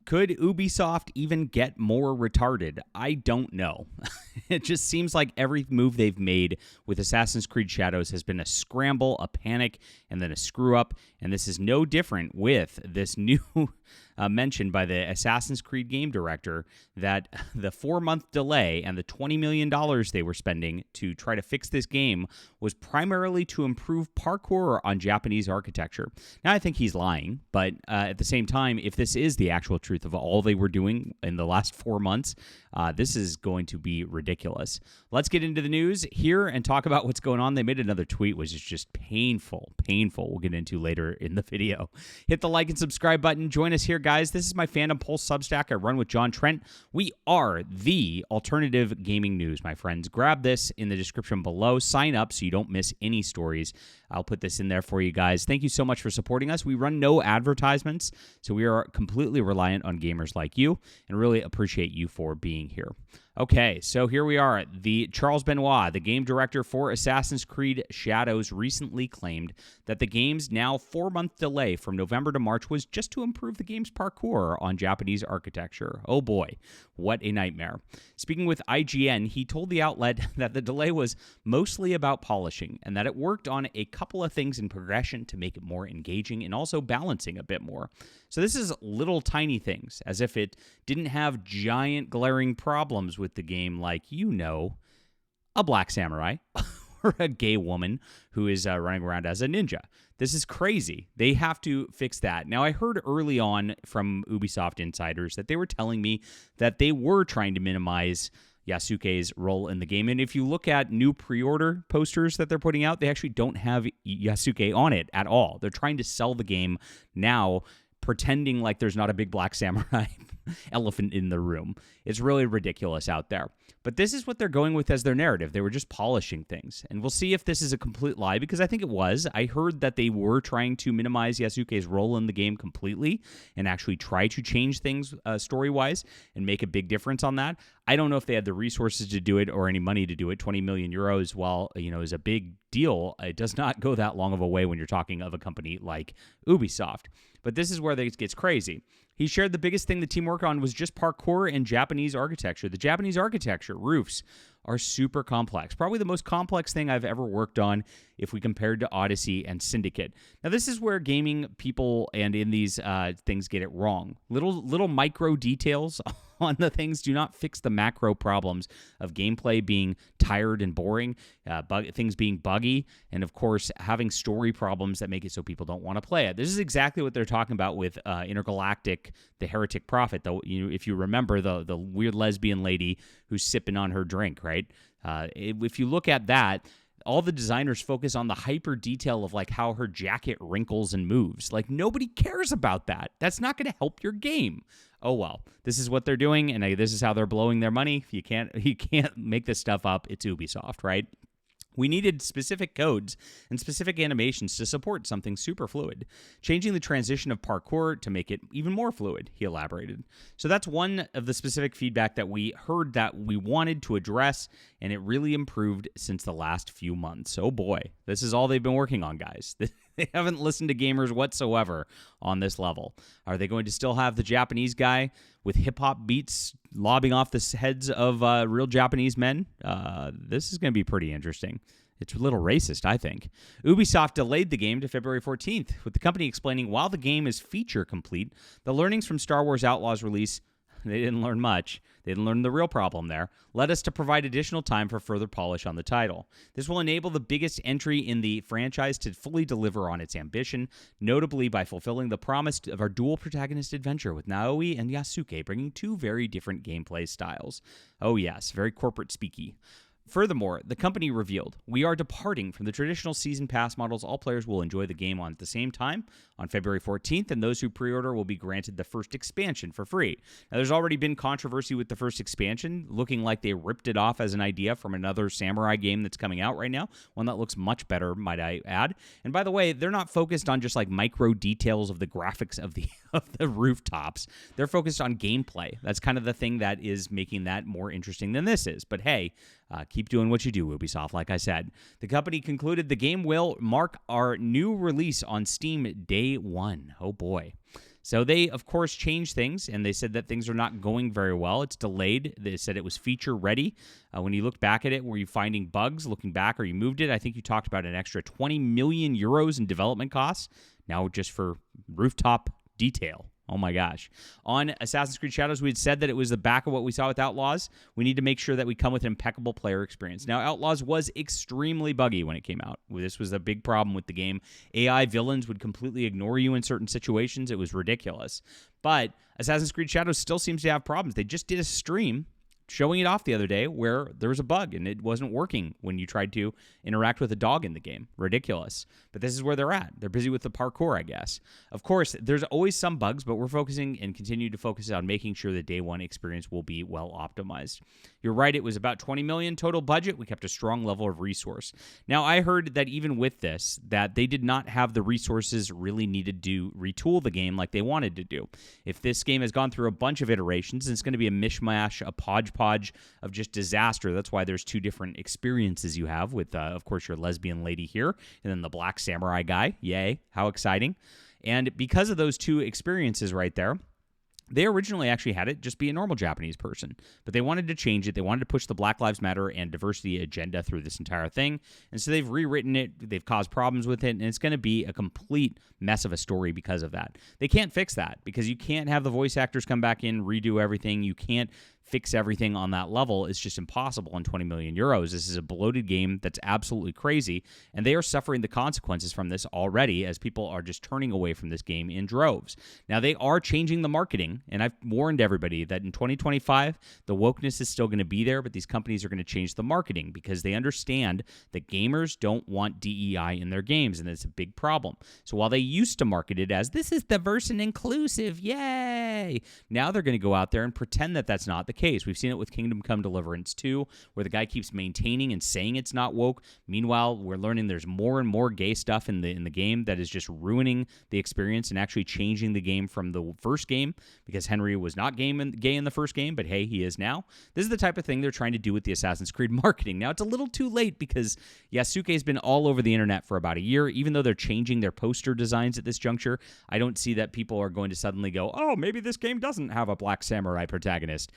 Could Ubisoft even get more retarded? I don't know. It just seems like every move they've made with Assassin's Creed Shadows has been a scramble, a panic, and then a screw-up, and this is no different with this new mention by the Assassin's Creed game director that the 4-month delay and the $20 million they were spending to try to fix this game was primarily to improve parkour on Japanese architecture. Now, I think he's lying, but at the same time, if this is the actual truth of all they were doing in the last 4 months, this is going to be ridiculous. Let's get into the news here and talk about what's going on. They made another tweet, which is just painful. We'll get into later in the video. Hit the like and subscribe button. Join us here, guys. This is my Fandom Pulse Substack I run with John Trent. We are the alternative gaming news, my friends. Grab this in the description below. Sign up so you don't miss any stories. I'll put this in there for you guys. Thank you so much for supporting us. We run no advertisements, so we are completely reliant on gamers like you and really appreciate you for being here. Okay, so here we are. The Charles Benoit, the game director for Assassin's Creed Shadows, recently claimed that the game's now 4-month delay from November to March was just to improve the game's parkour on Japanese architecture. Oh boy, what a nightmare. Speaking with IGN, he told the outlet that the delay was mostly about polishing and that it worked on a couple of things in progression to make it more engaging and also balancing a bit more. So this is little tiny things, as if it didn't have giant glaring problems with the game like, a black samurai or a gay woman who is running around as a ninja. This is crazy. They have to fix that. Now, I heard early on from Ubisoft insiders that they were telling me that they were trying to minimize Yasuke's role in the game. And if you look at new pre-order posters that they're putting out, they actually don't have Yasuke on it at all. They're trying to sell the game now, pretending like there's not a big black samurai elephant in the room. It's really ridiculous out there. But this is what they're going with as their narrative. They were just polishing things. And we'll see if this is a complete lie, because I think it was. I heard that they were trying to minimize Yasuke's role in the game completely and actually try to change things story-wise and make a big difference on that. I don't know if they had the resources to do it or any money to do it. 20 million euros, while, is a big deal, it does not go that long of a way when you're talking of a company like Ubisoft. But this is where it gets crazy. He shared the biggest thing the team worked on was just parkour and Japanese architecture. The Japanese architecture, roofs, are super complex. Probably the most complex thing I've ever worked on if we compared to Odyssey and Syndicate. Now, this is where gaming people and in these things get it wrong. Little micro details on the things do not fix the macro problems of gameplay being tired and boring, things being buggy, and of course having story problems that make it so people don't want to play it. This is exactly what they're talking about with Intergalactic, the Heretic Prophet. Though, if you remember the weird lesbian lady who's sipping on her drink, right? If you look at that, all the designers focus on the hyper detail of like how her jacket wrinkles and moves. Like, nobody cares about that. That's not going to help your game. Oh well, this is what they're doing, and this is how they're blowing their money. You can't make this stuff up. It's Ubisoft, right? We needed specific codes and specific animations to support something super fluid, changing the transition of parkour to make it even more fluid, he elaborated. So that's one of the specific feedback that we heard that we wanted to address, and it really improved since the last few months. Oh boy, this is all they've been working on, guys. They haven't listened to gamers whatsoever on this level. Are they going to still have the Japanese guy with hip-hop beats lobbing off the heads of real Japanese men? This is going to be pretty interesting. It's a little racist, I think. Ubisoft delayed the game to February 14th, with the company explaining while the game is feature complete, the learnings from Star Wars Outlaws release, they didn't learn much. They didn't learn the real problem there. Led us to provide additional time for further polish on the title. This will enable the biggest entry in the franchise to fully deliver on its ambition, notably by fulfilling the promise of our dual protagonist adventure with Naoi and Yasuke, bringing two very different gameplay styles. Oh yes, very corporate speaky. Furthermore, the company revealed, we are departing from the traditional season pass models. All players will enjoy the game at the same time on February 14th, and those who pre-order will be granted the first expansion for free. Now, there's already been controversy with the first expansion, looking like they ripped it off as an idea from another samurai game that's coming out right now, one that looks much better, might I add. And by the way, they're not focused on just like micro details of the graphics of the rooftops. They're focused on gameplay. That's kind of the thing that is making that more interesting than this is. But hey, keep doing what you do, Ubisoft, like I said. The company concluded the game will mark our new release on Steam day one. Oh boy. So they, of course, changed things, and they said that things are not going very well. It's delayed. They said it was feature ready. When you look back at it, were you finding bugs looking back, or you moved it? I think you talked about an extra 20 million euros in development costs, now just for rooftop detail. Oh my gosh. On Assassin's Creed Shadows, we had said that it was the back of what we saw with Outlaws. We need to make sure that we come with an impeccable player experience. Now, Outlaws was extremely buggy when it came out. This was a big problem with the game. AI villains would completely ignore you in certain situations. It was ridiculous. But Assassin's Creed Shadows still seems to have problems. They just did a stream showing it off the other day where there was a bug and it wasn't working when you tried to interact with a dog in the game. Ridiculous. But this is where they're at. They're busy with the parkour, I guess. Of course, there's always some bugs, but we're focusing and continue to focus on making sure the day one experience will be well optimized. You're right, it was about $20 million total budget. We kept a strong level of resource. Now, I heard that even with this, that they did not have the resources really needed to retool the game like they wanted to do. If this game has gone through a bunch of iterations, it's going to be a mishmash, a podge of just disaster. That's why there's two different experiences you have with, of course, your lesbian lady here and then the black samurai guy. Yay, how exciting. And because of those two experiences right there, they originally actually had it just be a normal Japanese person, but they wanted to change it. They wanted to push the Black Lives Matter and diversity agenda through this entire thing, and so they've rewritten it. They've caused problems with it, and it's going to be a complete mess of a story because of that. They can't fix that because you can't have the voice actors come back in, redo everything. You can't fix everything on that level. It's just impossible on 20 million euros. This is a bloated game that's absolutely crazy, and they are suffering the consequences from this already as people are just turning away from this game in droves. Now, they are changing the marketing, and I've warned everybody that in 2025, the wokeness is still going to be there, but these companies are going to change the marketing because they understand that gamers don't want DEI in their games, and it's a big problem. So while they used to market it as, this is diverse and inclusive, yay! Now they're going to go out there and pretend that that's not the case. We've seen it with Kingdom Come Deliverance 2, where the guy keeps maintaining and saying it's not woke. Meanwhile, we're learning there's more and more gay stuff in the game that is just ruining the experience and actually changing the game from the first game, because Henry was not gay in the first game, but hey, he is now. This is the type of thing they're trying to do with the Assassin's Creed marketing. Now, it's a little too late because Yasuke's been all over the internet for about a year. Even though they're changing their poster designs at this juncture, I don't see that people are going to suddenly go, oh, maybe this game doesn't have a black samurai protagonist.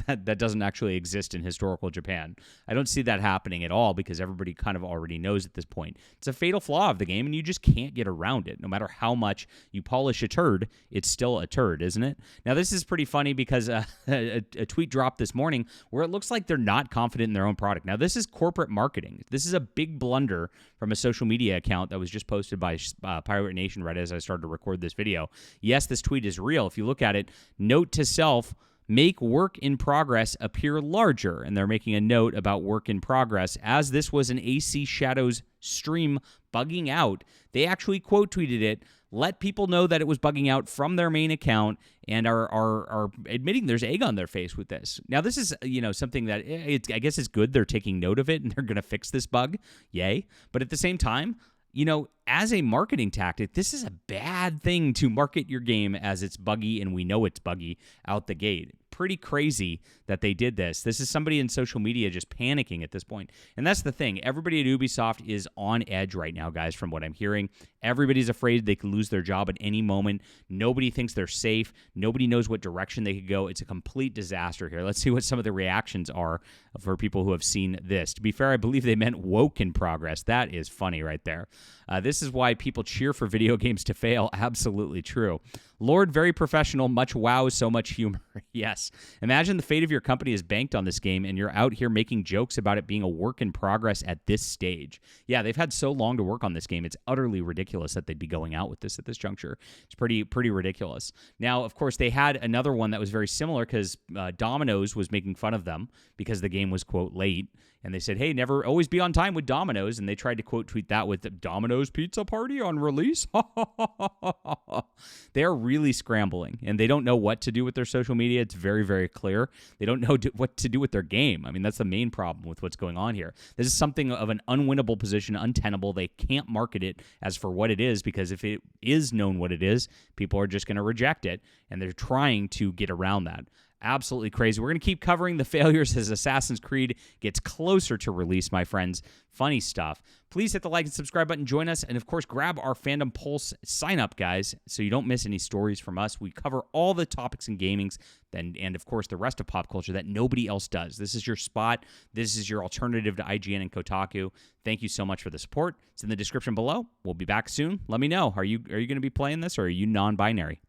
that doesn't actually exist in historical Japan. I don't see that happening at all because everybody kind of already knows at this point. It's a fatal flaw of the game, and you just can't get around it. No matter how much you polish a turd, it's still a turd, isn't it? Now, this is pretty funny because a tweet dropped this morning where it looks like they're not confident in their own product. Now, this is corporate marketing. This is a big blunder from a social media account that was just posted by Pirate Nation right as I started to record this video. Yes, this tweet is real. If you look at it, note to self, make work in progress appear larger. And they're making a note about work in progress. As this was an AC Shadows stream bugging out, they actually quote tweeted it, let people know that it was bugging out from their main account, and are admitting there's egg on their face with this. Now, this is, something that I guess is good. They're taking note of it, and they're going to fix this bug. Yay. But at the same time, as a marketing tactic, this is a bad thing to market your game as it's buggy, and we know it's buggy out the gate. Pretty crazy that they did this. This is somebody in social media just panicking at this point. And that's the thing. Everybody at Ubisoft is on edge right now, guys, from what I'm hearing. Everybody's afraid they could lose their job at any moment. Nobody thinks they're safe. Nobody knows what direction they could go. It's a complete disaster here. Let's see what some of the reactions are for people who have seen this. To be fair, I believe they meant woke in progress. That is funny right there. This is why people cheer for video games to fail. Absolutely true. Lord, very professional, much wow, so much humor. Yes. Imagine the fate of your company is banked on this game, and you're out here making jokes about it being a work in progress at this stage. Yeah, they've had so long to work on this game. It's utterly ridiculous that they'd be going out with this at this juncture. It's pretty ridiculous. Now, of course, they had another one that was very similar because Domino's was making fun of them because the game was, quote, late. And they said, hey, never always be on time with Domino's. And they tried to quote tweet that with Domino's Pizza Party on release. They are really scrambling, and they don't know what to do with their social media. It's very, very clear. They don't know what to do with their game. I mean, that's the main problem with what's going on here. This is something of an unwinnable position, untenable. They can't market it as for what it is, because if it is known what it is, people are just going to reject it, and they're trying to get around that. Absolutely crazy. We're going to keep covering the failures as Assassin's Creed gets closer to release, my friends. Funny stuff. Please hit the like and subscribe button, join us, and of course, grab our Fandom Pulse sign up, guys, so you don't miss any stories from us. We cover all the topics in gaming and of course, the rest of pop culture that nobody else does. This is your spot. This is your alternative to IGN and Kotaku. Thank you so much for the support. It's in the description below. We'll be back soon. Let me know. Are you going to be playing this, or are you non-binary?